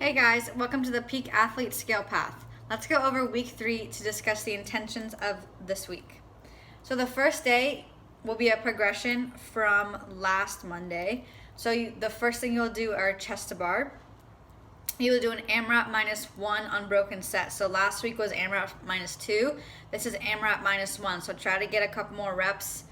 Hey guys, welcome to the Peak Athlete Scale Path. Let's go over week 3 to discuss the intentions of this week. So the first day will be a progression from last Monday. So the first thing you'll do are chest to bar. You will do an AMRAP -1 unbroken set. So last week was AMRAP -2. This is AMRAP -1. So try to get a couple more reps.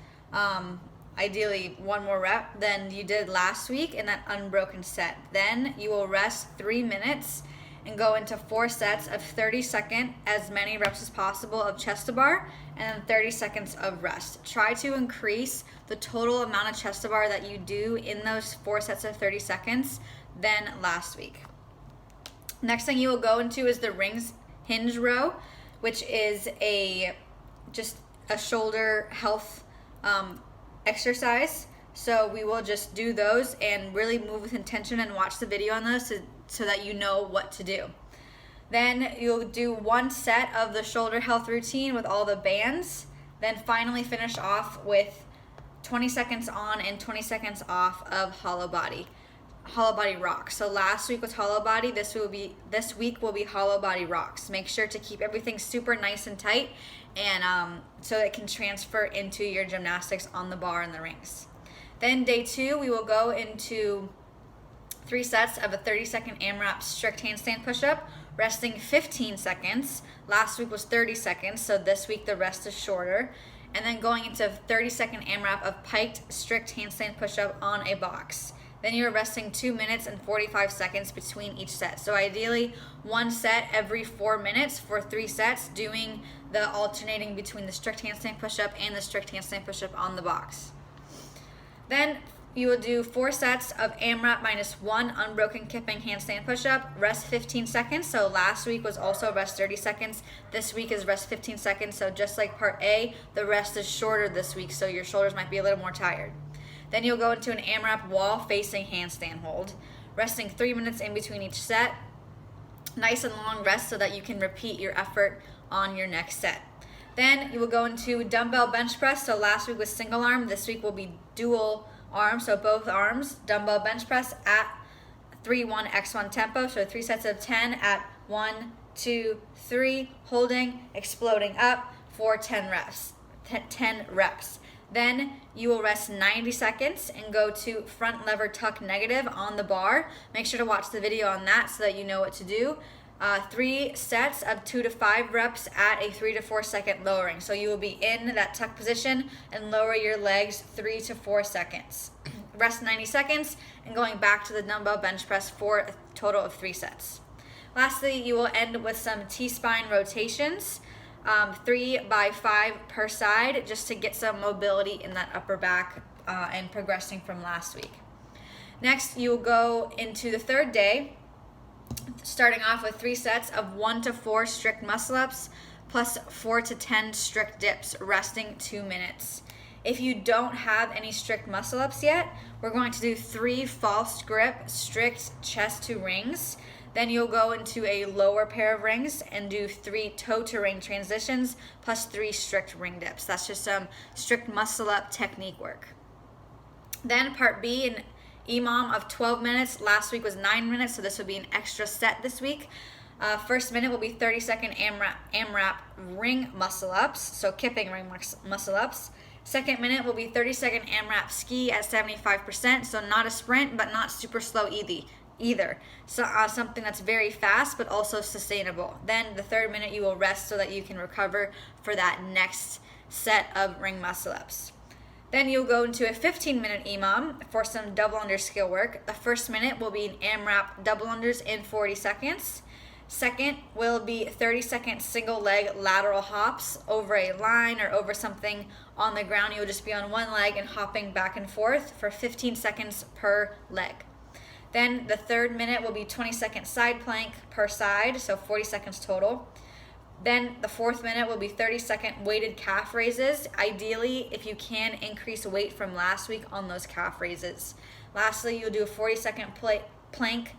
Ideally one more rep than you did last week in that unbroken set. Then you will rest 3 minutes and go into 4 sets of 30-second, as many reps as possible of chest to bar, and then 30 seconds of rest. Try to increase the total amount of chest to bar that you do in those 4 sets of 30 seconds than last week. Next thing you will go into is the rings hinge row, which is just a shoulder health exercise. So we will just do those and really move with intention and watch the video on those so that you know what to do. Then you'll do 1 set of the shoulder health routine with all the bands. Then finally finish off with 20 seconds on and 20 seconds off of hollow body rocks. So last week was hollow body, this week will be hollow body rocks. Make sure to keep everything super nice and tight, and so it can transfer into your gymnastics on the bar and the rings. Then day 2, we will go into 3 sets of a 30-second AMRAP strict handstand push-up, resting 15 seconds. Last week was 30 seconds, so this week the rest is shorter. And then going into 30-second AMRAP of piked strict handstand push-up on a box. Then you're resting 2 minutes and 45 seconds between each set. So ideally 1 set every 4 minutes for 3 sets, doing the alternating between the strict handstand push-up and the strict handstand push-up on the box. Then you will do 4 sets of AMRAP -1 unbroken kipping handstand push-up, rest 15 seconds. So last week was also rest 30 seconds. This week is rest 15 seconds. So just like part A, the rest is shorter this week, so your shoulders might be a little more tired. Then you'll go into an AMRAP wall-facing handstand hold, resting 3 minutes in between each set. Nice and long rest so that you can repeat your effort on your next set. Then you will go into dumbbell bench press. So last week was single arm. This week will be dual arm, so both arms. Dumbbell bench press at 3-1-x1 tempo. So 3 sets of 10 at 1, 2, 3, holding, exploding up for 10 reps. Then you will rest 90 seconds and go to front lever tuck negative on the bar. Make sure to watch the video on that so that you know what to do. 3 sets of 2 to 5 reps at a 3 to 4 second lowering. So you will be in that tuck position and lower your legs 3 to 4 seconds. Rest 90 seconds and going back to the dumbbell bench press for a total of 3 sets. Lastly, you will end with some T-spine rotations. 3 by 5 per side, just to get some mobility in that upper back and progressing from last week. Next, you will go into the third day, starting off with 3 sets of 1 to 4 strict muscle ups plus 4 to 10 strict dips, resting 2 minutes. If you don't have any strict muscle ups yet, we're going to do 3 false grip strict chest to rings. Then you'll go into a lower pair of rings and do 3 toe to ring transitions plus 3 strict ring dips. That's just some strict muscle up technique work. Then part B, an EMOM of 12 minutes. Last week was 9 minutes, so this will be an extra set this week. First minute will be 30-second AMRAP ring muscle ups, so kipping ring muscle ups. Second minute will be 30-second AMRAP ski at 75%, so not a sprint but not super slow either. So something that's very fast but also sustainable. Then the third minute you will rest so that you can recover for that next set of ring muscle ups. Then you'll go into a 15-minute EMOM for some double under skill work. The first minute will be an AMRAP double unders in 40 seconds. Second will be 30-second single leg lateral hops over a line or over something on the ground. You'll just be on one leg and hopping back and forth for 15 seconds per leg. Then the third minute will be 20-second side plank per side, so 40 seconds total. Then the fourth minute will be 30-second weighted calf raises. Ideally, if you can, increase weight from last week on those calf raises. Lastly, you'll do a 40-second plank,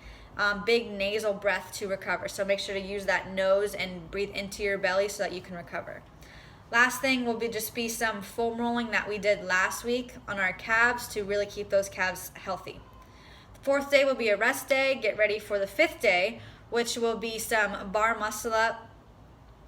big nasal breath to recover. So make sure to use that nose and breathe into your belly so that you can recover. Last thing will just be some foam rolling that we did last week on our calves to really keep those calves healthy. Fourth day will be a rest day. Get ready for the fifth day, which will be some bar muscle up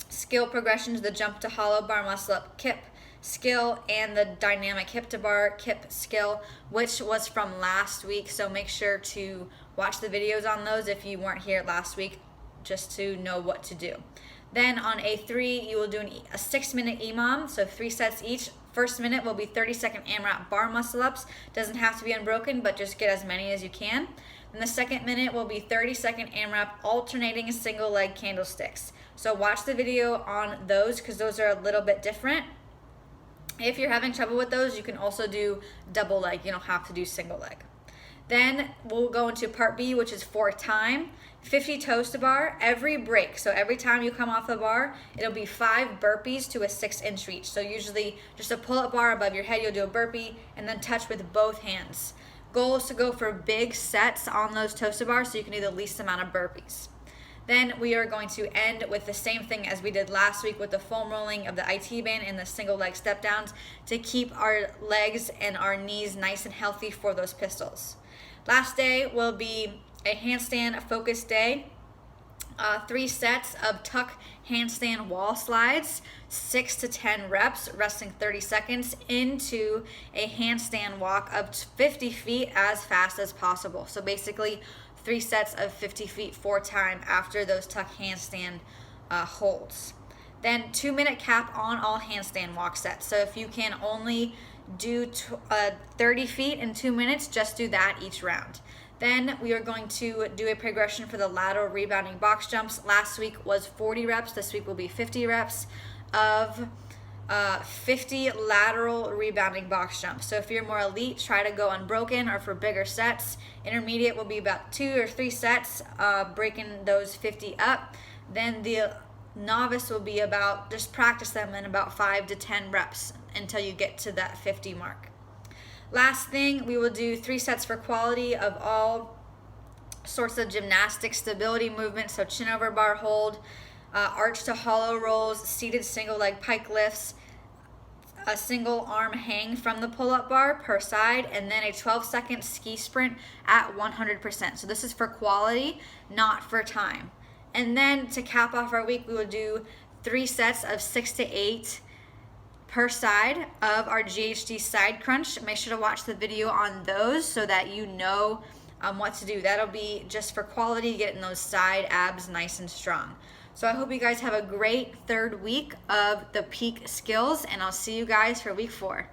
skill progressions, the jump to hollow bar muscle up kip skill and the dynamic hip to bar kip skill, which was from last week. So make sure to watch the videos on those if you weren't here last week, just to know what to do. Then on A3, you will do a 6-minute EMOM, so 3 sets each. First minute will be 30-second AMRAP bar muscle ups. Doesn't have to be unbroken, but just get as many as you can. Then the second minute will be 30-second AMRAP alternating single leg candlesticks. So watch the video on those because those are a little bit different. If you're having trouble with those, you can also do double leg. You don't have to do single leg. Then we'll go into part B, which is for time. 50 toes to bar every break. So every time you come off the bar, it'll be 5 burpees to a 6-inch reach. So usually just a pull-up bar above your head, you'll do a burpee and then touch with both hands. Goal is to go for big sets on those toes to bar so you can do the least amount of burpees. Then we are going to end with the same thing as we did last week with the foam rolling of the IT band and the single leg step downs to keep our legs and our knees nice and healthy for those pistols. Last day will be a handstand focus day. 3 sets of tuck handstand wall slides, 6 to 10 reps, resting 30 seconds into a handstand walk of 50 feet as fast as possible. So basically 3 sets of 50 feet 4 times after those tuck handstand holds. Then 2-minute cap on all handstand walk sets. So if you can only do 30 feet in 2 minutes, just do that each round. Then we are going to do a progression for the lateral rebounding box jumps. Last week was 40 reps. This week will be 50 reps of 50 lateral rebounding box jumps. So if you're more elite, try to go unbroken, or for bigger sets. Intermediate will be about 2 or 3 sets, breaking those 50 up. Then the novice will be about, just practice them in about 5 to 10 reps until you get to that 50 mark. Last thing, we will do 3 sets for quality of all sorts of gymnastic stability movements. So chin over bar hold, arch to hollow rolls, seated single leg pike lifts, a single arm hang from the pull-up bar per side, and then a 12-second ski sprint at 100%. So this is for quality, not for time. And then to cap off our week, we will do 3 sets of 6 to 8 per side of our GHD side crunch. Make sure to watch the video on those so that you know what to do. That'll be just for quality, getting those side abs nice and strong. So I hope you guys have a great 3rd week of the peak skills, and I'll see you guys for week 4.